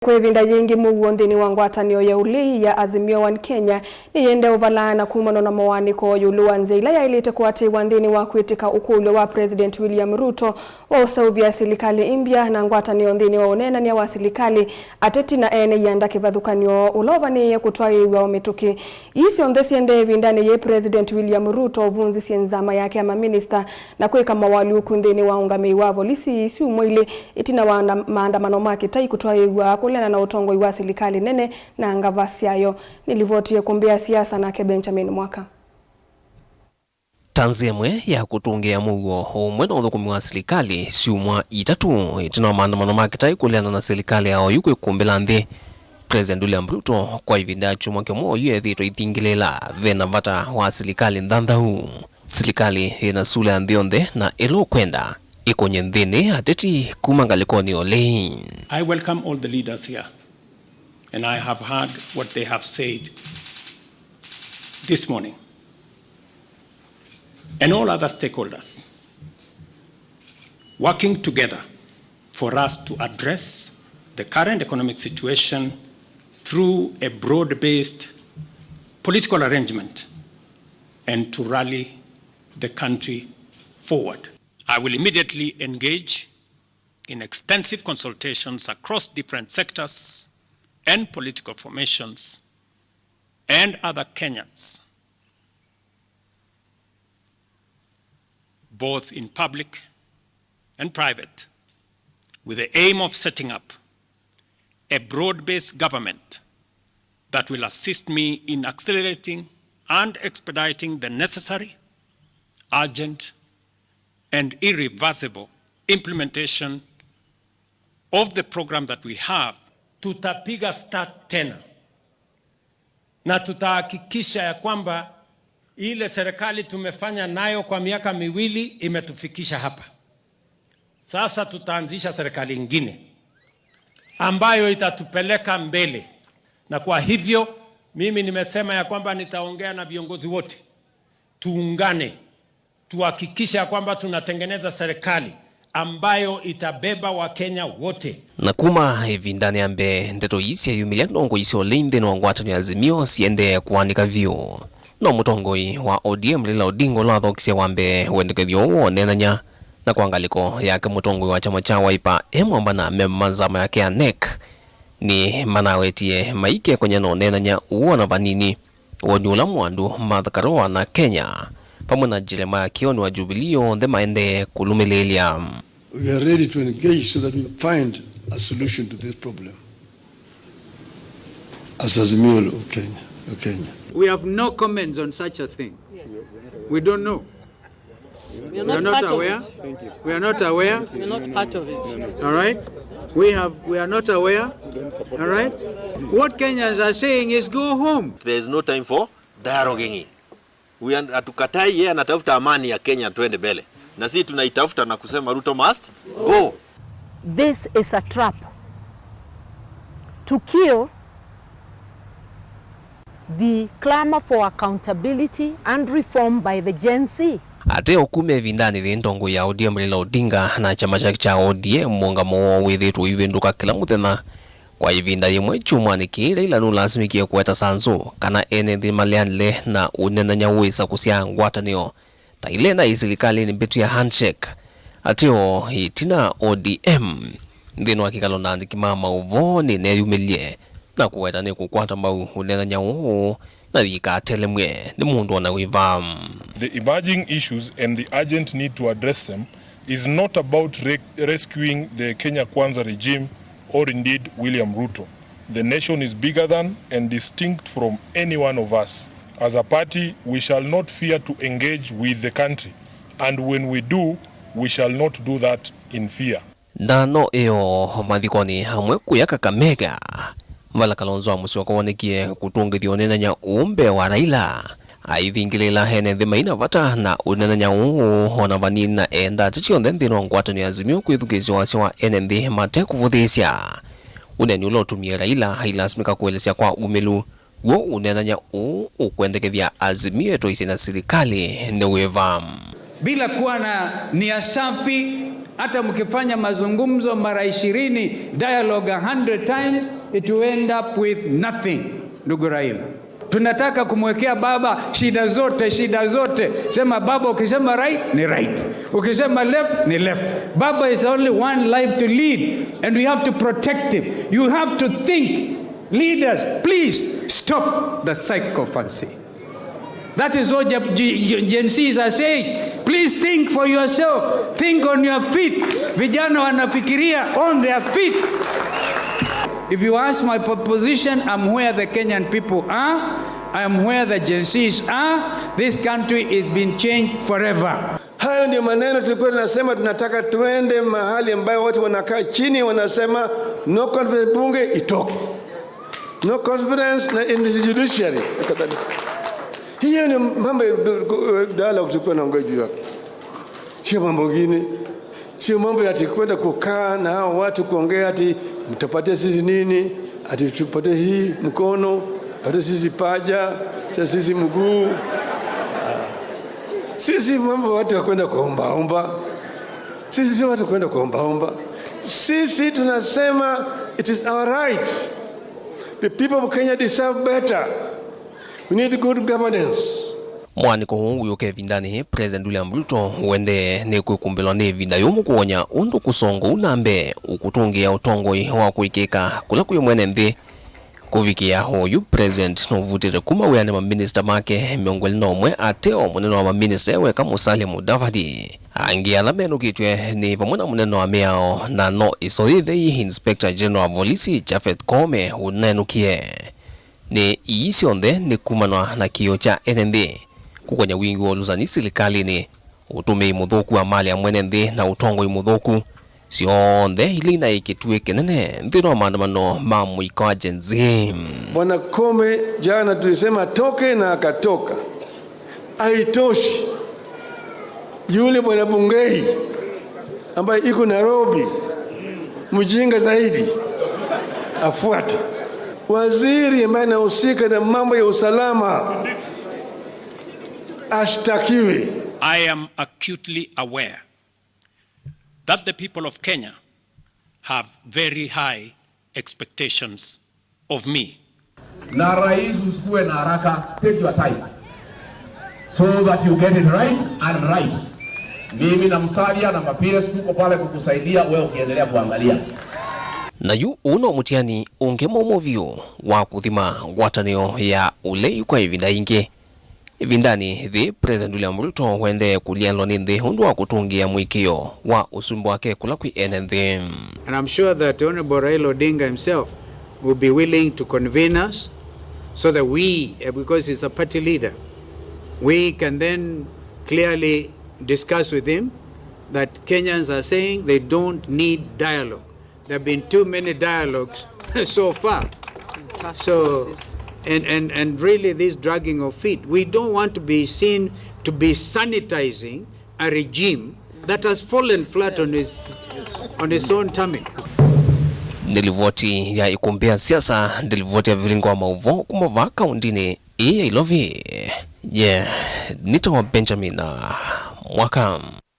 Kwevinda yingi muguonthini wa ngwatanio ya uli ya Azimio One Kenya ni yende uvalana kumano na mawaniko yulu wanze ila ya ilite kuwati wanthini wa kwitika ukulu wa President William Ruto wa usauvia silikali imbia na ngwatanio nthini wa unena ni wa silikali ateti na ene yanda kivathukanio ulovani ya kutwa iwa omituki isi ondhesi ende vindani ye President William Ruto uvunzi sienzama yake ya maminista na kweka mawali ukunthini wa ungame wa volisi isi umwili itina wa maandamano makitai kutwa iwa kulena na utongo iwa silikali nene na ngavasi ayo nilivotie kumbia siasa na Benjamin Mwaka. Tanzemwe ya kutungia mugo umwe na uthukumi wa silikali siumwa itatu itina maandamano makitai kulena na silikali yao yuko ikumbila nthi President William Ruto kwa ivinda chumwa kemo yue thito itingilela vena vata wa silikali ndandau silikali ina sule andhionde na ilo kwenda ikonye nthini ateti kumangalikoni ole. I welcome all the leaders here and I have heard what they have said this morning and all other stakeholders working together for us to address the current economic situation through a broad-based political arrangement and to rally the country forward. I will immediately engage in extensive consultations across different sectors and political formations and other Kenyans, both in public and private, with the aim of setting up a broad-based government that will assist me in accelerating and expediting the necessary, urgent, and irreversible implementation of the program that we have. Tutapiga start tena na tutahakikisha ya kwamba ile serikali tumefanya nayo kwa miaka miwili imetufikisha hapa. Sasa tutaanzisha serikali nyingine ambayo itatupeleka mbele, na kwa hivyo mimi nimesema ya kwamba nitaongea na viongozi wote tuungane tuhakikisha kwamba tunatengeneza serikali ambayo itabeba wa Kenya wote. Na kuma hivi ndani ambe ndeto isi ya yumilia ndongo isi olinde na ngwatanio ya Azimio siende kuandika vyo no mutongoi wa ODM lila Odingo la thokisia wambe wendeke vyo wonenanya na kuangaliko yake mutongoi wa chama cha Wiper emwamba na memazama yake ya NEC ni manawetie maike kwenye no nenanya uona vanini wonyula mwandu Martha na Kenya pamona Jeremiah Kioni wa Jubilee ndhe maende kulumelelia. We are ready to engage so that we find a solution to this problem as Azimio of Kenya. We have no comments on such a thing. Yes. We don't know. We are not aware. We are not aware. We are not part of it. All right. We are not aware. All right. What Kenyans are saying is go home. There is no time for dialoguing. We atukatai yeye anatafuta amani ya Kenya twende mbele. Na sisi tunaitafuta na kusema Ruto must go. This is a trap to kill the clamor for accountability and reform by the Gen Z. Ate okume vindani vindongo ya ODM lila Odinga na chama chake cha ODM mwangamo withitu ivinduka kila muthenya kwa ivinda yimwe chumwani kile ila nulasimikie kuweta sanzu kana ene thimalianle na unenanya wisa kusia ngwatanio ta ile na isilikali ni bitu ya handshake ateo itina ODM ndino akikalo na ndikimama uvo ni neyumilie na kuweta ni kukwata mbau unenanya uu na vikatelemwe ni mundu wana wiva. The emerging issues and the urgent need to address them is not about rescuing the Kenya Kwanza regime or indeed William Ruto. The nation is bigger than and distinct from any one of us. As a party, we shall not fear to engage with the country, and when we do, we shall not do that in fear. Ndano eo mathikoni hamwe kuya Kakamega Vala Kalonzo amuswa kwanikie kutungithio nenanya umbe wa Raila aithingilela hene thimaina vata na unenanya ona vanina enda tichionthe nthino ngwatanio ya Azimio kwithukizio wasio wa NND mate kuvuthisya uneni ulotumia Raila hailasimika kuelezea kwa umelu wo unenanya ukwendekethia Azimio toisi na serikali ne weva bila kuwa na nia safi Hata mkifanya mazungumzo mara 20, dialogue 100 times, it will end up with nothing. Ndugu Raila, tunataka kumwekea baba shida zote. Sema baba, ukisema right ni right, ukisema left ni left. Baba is only one life to lead and we have to protect him. You have to think. Leaders, please stop the sycophancy. That is what Gen Zs are saying. Please think for yourself. Think on your feet. Vijana wanafikiria on their feet. If you ask my position, I'm where the Kenyan people are. I'm where the Gen Zs are. This country is being changed forever. Hayo ndio maneno tulikuwa tunasema tunataka tuende mahali ambayo watu wanakaa chini wanasema no confidence bunge itoke. No confidence in the judiciary. Hiyo ni mambo dialogue tulikuwa naongea juu yake. Sio mambo mengine. Sio mambo ya kwenda kukaa na hao watu kuongea ati mtapatia sisi nini, ati tupatie hii mkono, patie sisi paja, sisi mguu. Sisi mambo watu wa kwenda kuomba. Sisi sio watu kwenda kuomba. Sisi tunasema it is our right. The people of Kenya deserve better. We need good governance. Mwaniko huu yuke vindani President William Ruto wende ne kukumbelwa ne vinda yomu kuonya undu kusongo unambe ukutungia utongoi wa kuikeka kula kuyo mwene mbe kuvikia hoyu President novutire kuma weyane maminister make miongweli nomwe ateo muneno wa maminister weka Musalia Mudavadi angia la menu kitwe ni pamuna muneno wa miao na no isoidhe Inspector General of Police Japhet Koome unenukie ni iisionde ni kumanwa na kiyo cha NMB kukwanya wingi wa luzani serikali ni utume imudhoku wa mali ya mwenende na utongo imudhoku sionde ili na ikitue kenene ndiro maandamano mamuiko wa Gen Z. Bwana Koome jana tulisema toke na akatoka. Haitoshi. Yule bwana Bungei ambaye iko Nairobi mjinga zaidi afuate. Waziri ambaye anahusika na mambo ya usalama ashtakiwe. I am acutely aware that the people of Kenya have very high expectations of me. Na rais usikuwe na haraka, take your time so that you get it right and right. Mimi na Musalia na PS tuko pale kukusaidia wewe ukiendelea kuangalia. Na yu uno mutiani ungemo movio wa kuthima watanio ya ulei kwa ivinda inge. Vindani the President William Ruto wende kulianlo ninde hundu wa kutungia mwikio wa usumbu wake kula kui NND. And I'm sure that Honorable Raila Odinga himself will be willing to convene us so that we, because he's a party leader, we can then clearly discuss with him that Kenyans are saying they don't need dialogue. There have been too many dialogues so far. So, and really this dragging of feet, we don't want to be seen to be sanitizing a regime that has fallen flat on its own tummy. Nilivoti ya ikumbia siasa, nilivoti ya vilingo wa mauvo kumava kaundini iya ilovi. Nita wa Benjamin Mwaka.